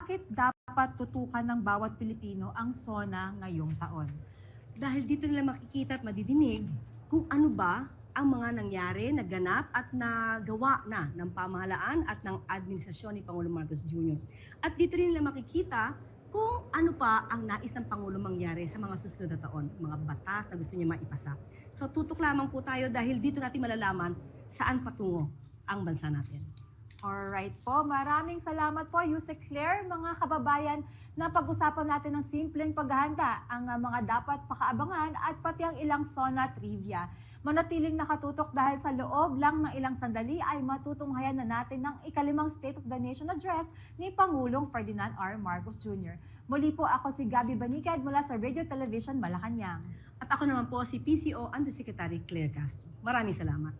bakit dapat tutukan ng bawat Pilipino ang SONA ngayong taon? Dahil dito nila makikita at madidinig kung ano ba ang mga nangyari, naganap at nagawa na ng pamahalaan at ng administrasyon ni Pangulong Marcos Jr. At dito rin nila makikita kung ano pa ang nais ng Pangulo mangyari sa mga susunod na taon, mga batas na gusto niya maipasa. So tutok lamang po tayo dahil dito natin malalaman saan patungo ang bansa natin. Alright po, maraming salamat po, Yusek Claire. Mga kababayan, napag-usapan natin ng simpleng paghahanda, ang mga dapat pakaabangan at pati ang ilang SONA trivia. Manatiling nakatutok dahil sa loob lang ng ilang sandali ay matutunghayan na natin ng ikalimang State of the Nation Address ni Pangulong Ferdinand R. Marcos Jr. Muli po ako si Gabby Banicad mula sa Radio Television Malacanang. At ako naman po si PCO Undersecretary Claire Castro. Maraming salamat.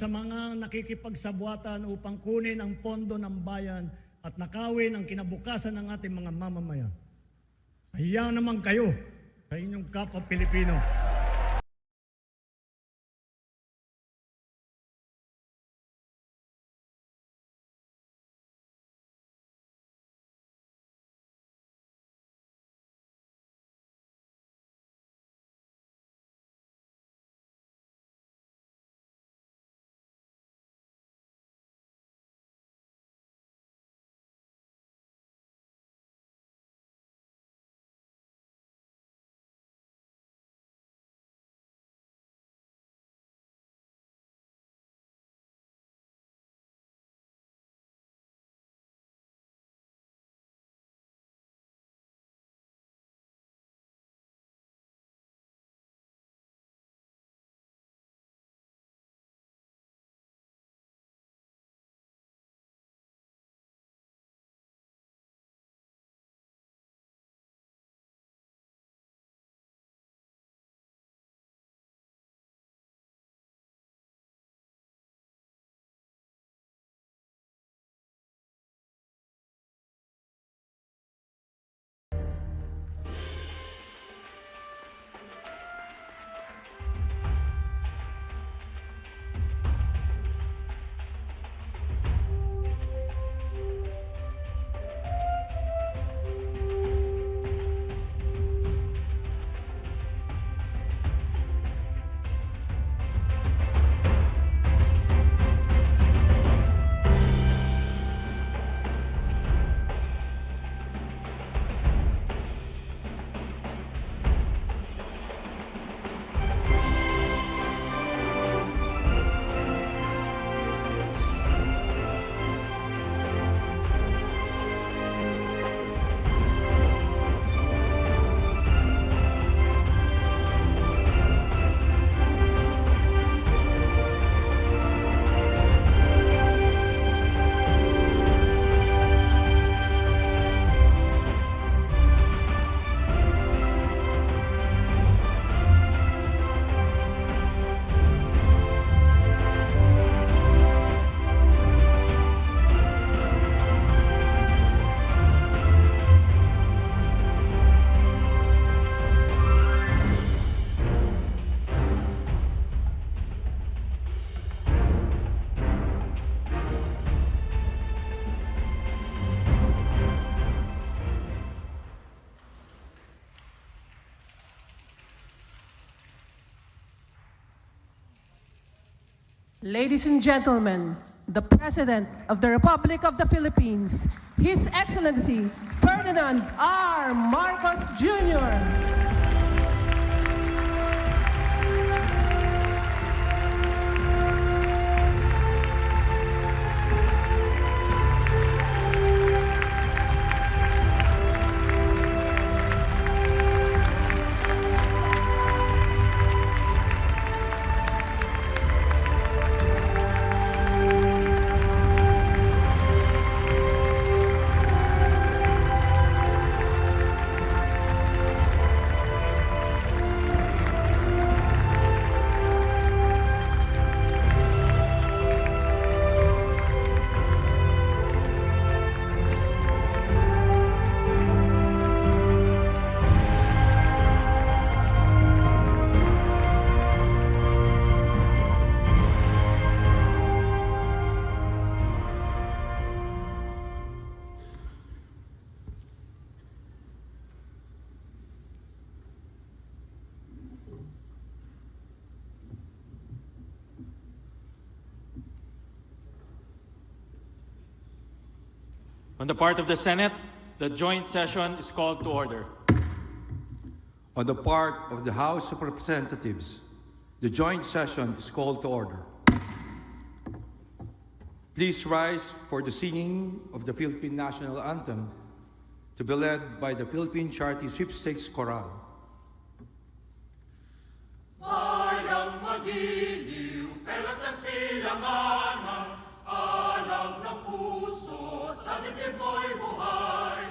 sa mga nakikipagsabuatan upang kunin ang pondo ng bayan at nakawin ang kinabukasan ng ating mga mamamayan. Hiya naman kayo sa inyong kapwa Pilipino. Ladies and gentlemen, the President of the Republic of the Philippines, His Excellency Ferdinand R. Marcos Jr. On the part of the Senate, the joint session is called to order. On the part of the House of Representatives, the joint session is called to order. Please rise for the singing of the Philippine National Anthem to be led by the Philippine Charity Sweepstakes Chorale. Bayang magiliw, pelas ng silanganan, alam ng puso, sa dibdib mo'y buhay.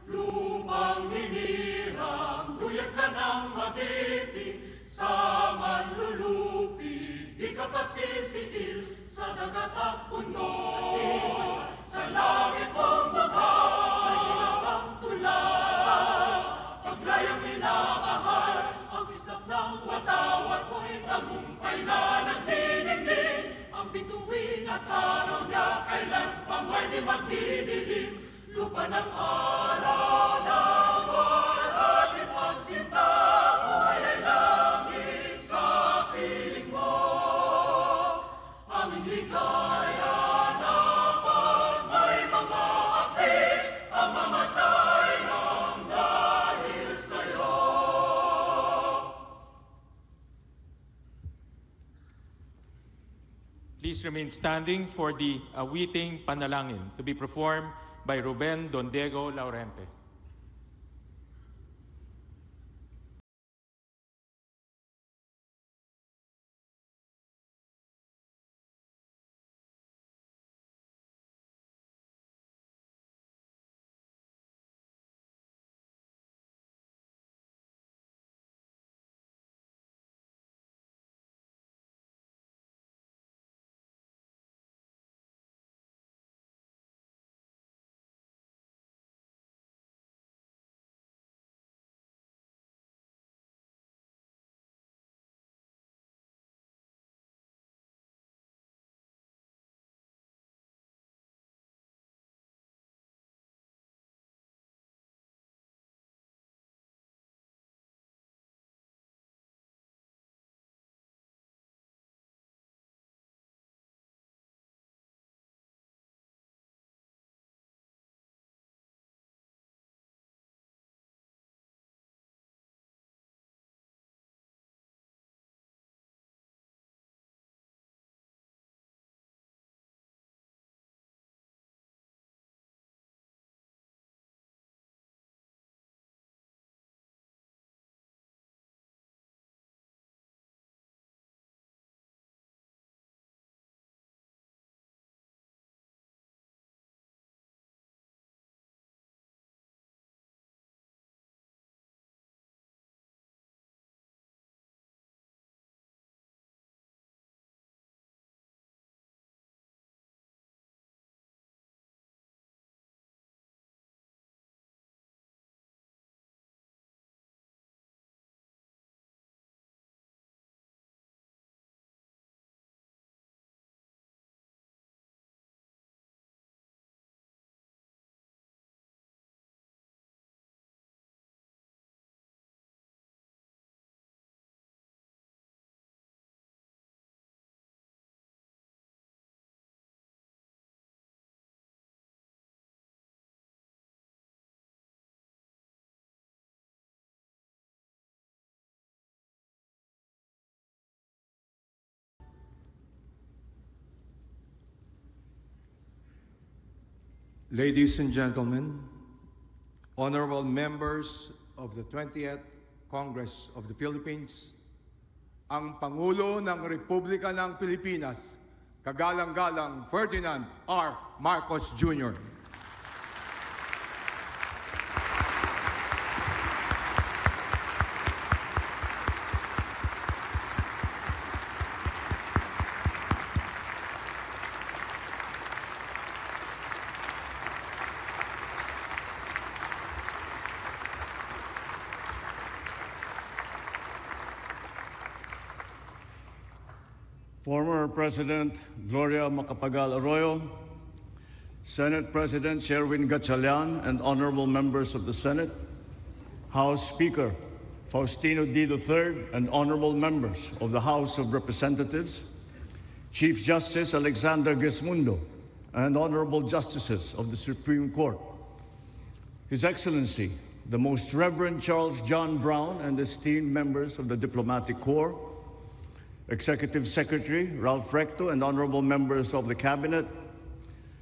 Lupang hinirang, tuyag ka ng magiting, sa manlulupi, di ka pasisiil, dagat at bundok, sa langit mong bugay, ang tulas, paglayang minamahal, ang isap ng watawat mo'y tagumpay na nagdidingding, ang bituin at araw niya kailan pang may di magdidilim, lupa ng araw ng ating pagsinta, buhay ay langit sa piling mo, aming ligaya na pag may mga api, ang mamatay ng dahil sa'yo. Please remain standing for the awiting panalangin to be performed by Ruben Don Diego Laurente. Ladies and gentlemen, honorable members of the 20th Congress of the Philippines, ang Pangulo ng Republika ng Pilipinas, kagalang-galang Ferdinand R. Marcos Jr. Former President Gloria Macapagal Arroyo, Senate President Sherwin Gatchalian, and honorable members of the Senate, House Speaker Faustino D. III, and honorable members of the House of Representatives, Chief Justice Alexander Gesmundo, and honorable justices of the Supreme Court, His Excellency, the Most Reverend Charles John Brown, and esteemed members of the Diplomatic Corps, Executive Secretary Ralph Recto, and honorable members of the Cabinet,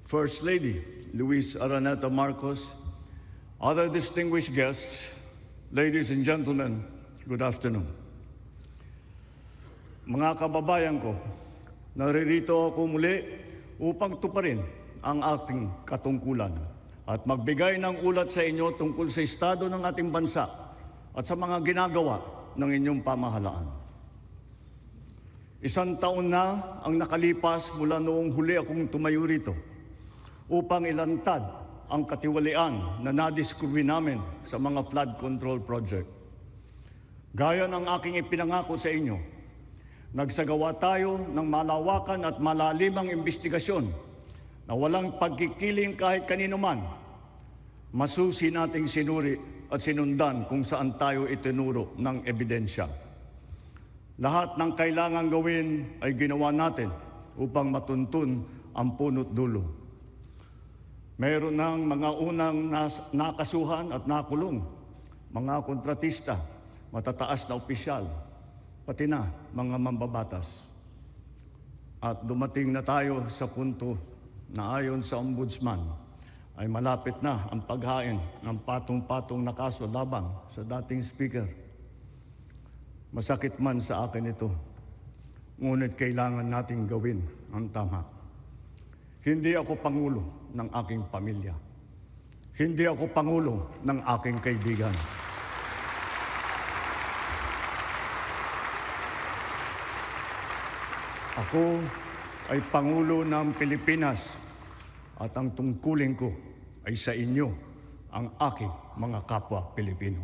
First Lady Luis Araneta Marcos, other distinguished guests, ladies and gentlemen, good afternoon. Mga kababayan ko, naririto ako muli upang tuparin ang ating katungkulan at magbigay ng ulat sa inyo tungkol sa estado ng ating bansa at sa mga ginagawa ng inyong pamahalaan. 1 taon na ang nakalipas mula noong huli akong tumayo rito upang ilantad ang katiwalian na nadiskubre namin sa mga flood control project. Gaya ng aking ipinangako sa inyo, nagsagawa tayo ng malawakan at malalimang investigasyon na walang pagkikiling kahit kanino man. Masusi nating sinuri at sinundan kung saan tayo itinuro ng ebidensya. Lahat ng kailangang gawin ay ginawa natin upang matuntun ang punot dulo. Mayroon ng mga unang nakasuhan at nakulong, mga kontratista, matataas na opisyal, pati na mga mambabatas. At dumating na tayo sa punto na ayon sa Ombudsman ay malapit na ang paghain ng patong-patong na kaso labang sa dating speaker. Masakit man sa akin ito, ngunit kailangan nating gawin ang tama. Hindi ako pangulo ng aking pamilya. Hindi ako pangulo ng aking kaibigan. Ako ay Pangulo ng Pilipinas at ang tungkulin ko ay sa inyo, ang aking mga kapwa Pilipino.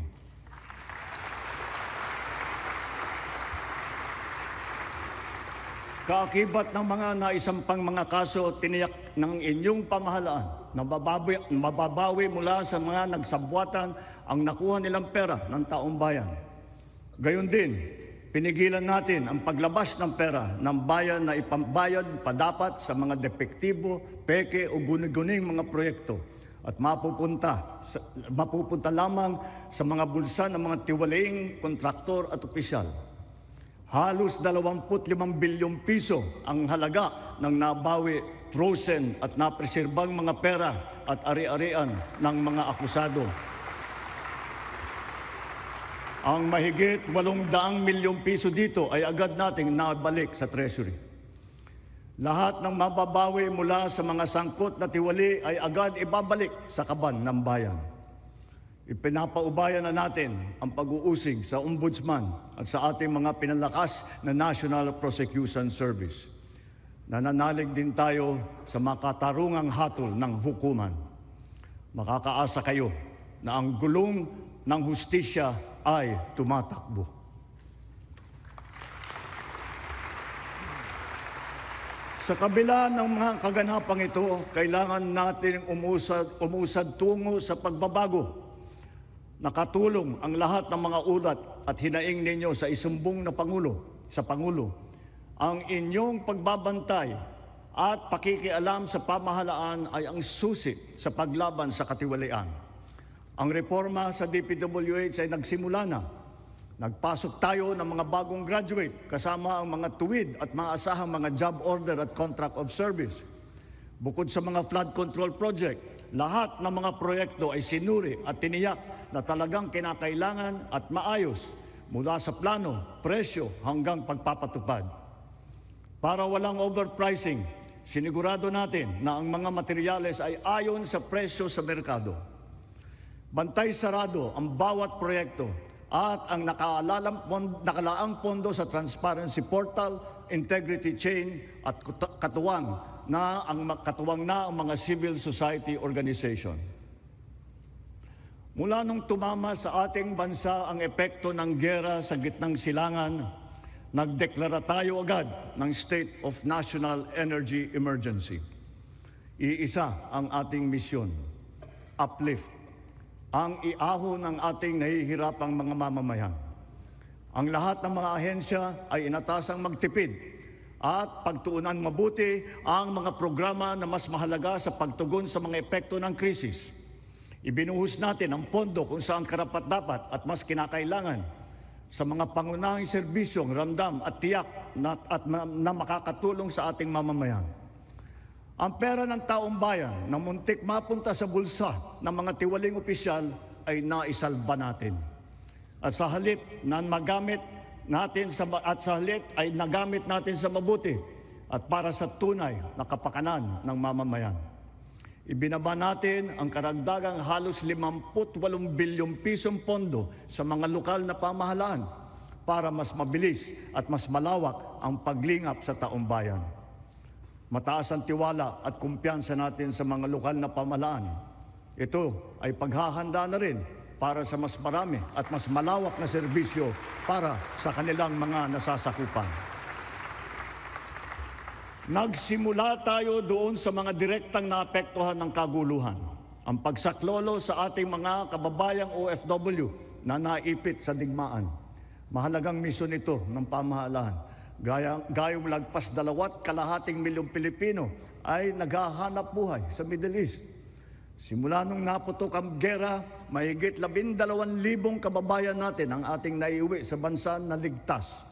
Kaakibat ng mga naisampang mga kaso, tiniyak ng inyong pamahalaan na mababawi mula sa mga nagsabwatan ang nakuha nilang pera ng taong bayan. Gayon din, pinigilan natin ang paglabas ng pera ng bayan na ipambayad pa dapat sa mga depektibo, peke o guni-guning mga proyekto at mapupunta lamang sa mga bulsa ng mga tiwalaing kontraktor at opisyal. Halos 25 bilyong piso ang halaga ng nabawi, frozen at napreserbang mga pera at ari-arian ng mga akusado. Ang mahigit 800 milyong piso dito ay agad nating nabalik sa Treasury. Lahat ng mababawi mula sa mga sangkot na tiwali ay agad ibabalik sa kaban ng bayan. Ipinapaubayan na natin ang pag-uusig sa Ombudsman at sa ating mga pinalakas na National Prosecution Service. Nananalig din tayo sa makatarungang hatol ng hukuman. Makakaasa kayo na ang gulong ng hustisya ay tumatakbo. Sa kabila ng mga kaganapang ito, kailangan natin umusad tungo sa pagbabago. Nakatulong ang lahat ng mga ulat at hinaing ninyo sa isumbong na Pangulo. Ang inyong pagbabantay at pakikialam sa pamahalaan ay ang susi sa paglaban sa katiwalian. Ang reforma sa DPWH ay nagsimula na. Nagpasok tayo ng mga bagong graduate kasama ang mga tuwid at maasahang mga job order at contract of service. Bukod sa mga flood control project, lahat ng mga proyekto ay sinuri at tiniyak na talagang kinakailangan at maayos mula sa plano, presyo hanggang pagpapatupad. Para walang overpricing, sinigurado natin na ang mga materyales ay ayon sa presyo sa merkado. Bantay sarado ang bawat proyekto at ang nakalaang pondo sa transparency portal, integrity chain at katuwang na ang mga civil society organization. Mula nung tumama sa ating bansa ang epekto ng giyera sa gitnang silangan, nagdeklara tayo agad ng State of National Energy Emergency. Iisa ang ating misyon, uplift, ang iahon ng ating nahihirapang mga mamamayan. Ang lahat ng mga ahensya ay inatasang magtipid at pagtuunan mabuti ang mga programa na mas mahalaga sa pagtugon sa mga epekto ng krisis. Ibinuhos natin ang pondo kung saan karapat-dapat at mas kinakailangan sa mga pangunahing serbisyong ramdam at tiyak na makakatulong sa ating mamamayan. Ang pera ng taong bayan na muntik mapunta sa bulsa ng mga tiwaling opisyal ay naisalba natin. At sa halip na nagamit natin ay nagamit natin sa mabuti at para sa tunay na kapakanan ng mamamayan. Ibinaba natin ang karagdagang halos 58 bilyong pisong pondo sa mga lokal na pamahalaan para mas mabilis at mas malawak ang paglingap sa taumbayan. Mataas ang tiwala at kumpiyansa natin sa mga lokal na pamahalaan. Ito ay paghahanda na rin para sa mas marami at mas malawak na serbisyo para sa kanilang mga nasasakupan. Nagsimula tayo doon sa mga direktang naapektuhan ng kaguluhan. Ang pagsaklolo sa ating mga kababayang OFW na naipit sa digmaan. Mahalagang misyon ito ng pamahalaan. Gayong lagpas 2.2 milyong Pilipino ay naghahanap buhay sa Middle East. Simula nung naputok ang gera, mahigit 12,000 kababayan natin ang ating naiuwi sa bansa na ligtas.